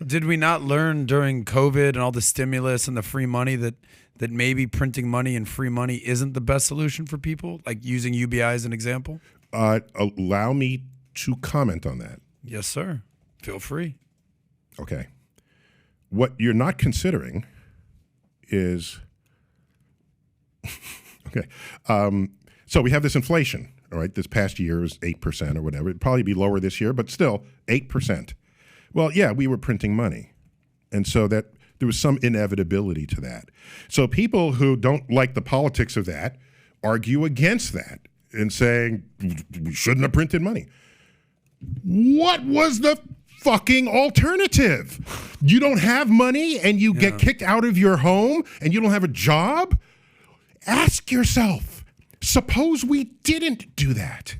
did we not learn during COVID and all the stimulus and the free money that maybe printing money and free money isn't the best solution for people? Like using UBI as an example? Allow me to comment on that. Yes, sir. Feel free. Okay. What you're not considering is, okay. So we have this inflation, all right? This past year is 8% or whatever. It'd probably be lower this year, but still 8%. Well, yeah, we were printing money. And so that there was some inevitability to that. So people who don't like the politics of that argue against that and saying we shouldn't have printed money. What was the fucking alternative? You don't have money and you get kicked out of your home and you don't have a job? Ask yourself, suppose we didn't do that.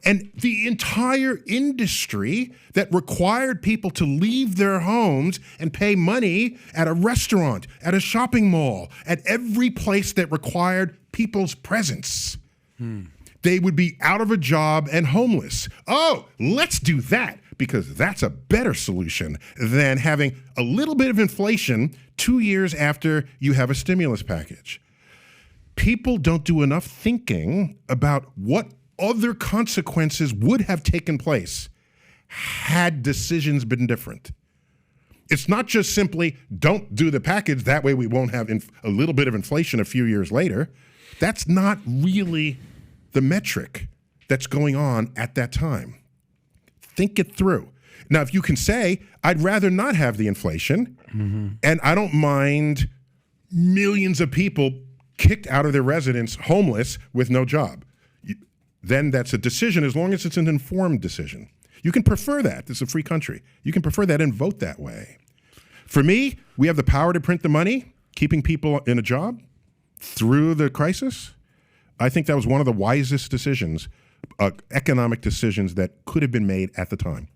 And the entire industry that required people to leave their homes and pay money at a restaurant, at a shopping mall, at every place that required people's presence. They would be out of a job and homeless. Oh, let's do that, because that's a better solution than having a little bit of inflation 2 years after you have a stimulus package. People don't do enough thinking about what other consequences would have taken place had decisions been different. It's not just simply don't do the package, that way we won't have a little bit of inflation a few years later. That's not really the metric that's going on at that time. Think it through. Now, if you can say, I'd rather not have the inflation, and I don't mind millions of people kicked out of their residence, homeless, with no job, then that's a decision, as long as it's an informed decision. You can prefer that. It's a free country. You can prefer that and vote that way. For me, we have the power to print the money, keeping people in a job through the crisis. I think that was one of the wisest decisions, economic decisions that could have been made at the time.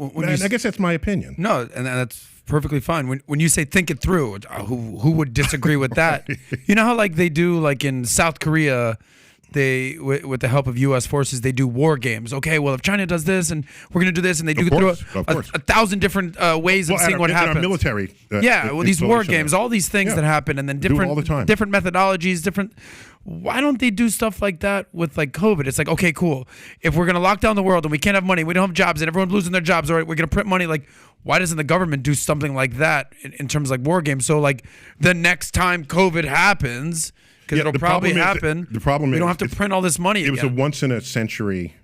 I guess that's my opinion. No, and that's perfectly fine. When you say think it through, who would disagree with that? You know how like they do like in South Korea, they with the help of U.S. forces, they do war games. Okay, well if China does this and we're going to do this, and they do it through a thousand different ways of seeing what happens. Our military, these war games, all these things that happen, and then different all the time. Different methodologies, different. Why don't they do stuff like that with like COVID? It's like, okay, cool. If we're going to lock down the world and we can't have money, we don't have jobs, and everyone's losing their jobs, all right, we're going to print money. Like, why doesn't the government do something like that in terms of like war games? So like the next time COVID happens, because it'll probably happen, the problem is we don't have to print all this money again. It was a once in a century.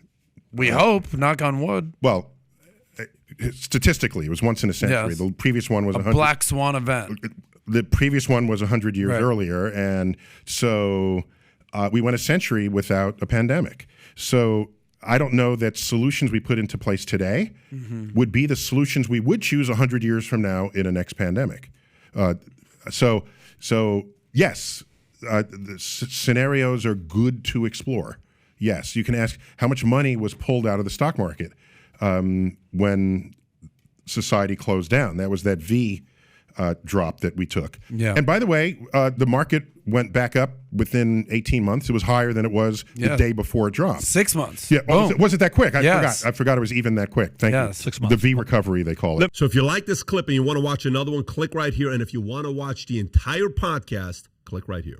We hope, knock on wood. Well, statistically, it was once in a century. Yes. The previous one was a black swan event. The previous one was 100 years earlier, and so we went a century without a pandemic. So I don't know that solutions we put into place today would be the solutions we would choose 100 years from now in a next pandemic. So yes, the scenarios are good to explore. Yes, you can ask how much money was pulled out of the stock market when society closed down. That was that V drop that we took. Yeah. And by the way, the market went back up within 18 months. It was higher than it was the day before it dropped. 6 months. Yeah. Was it that quick? I forgot it was even that quick. Thank you. 6 months. The V recovery, they call it. So if you like this clip and you want to watch another one, click right here. And if you want to watch the entire podcast, click right here.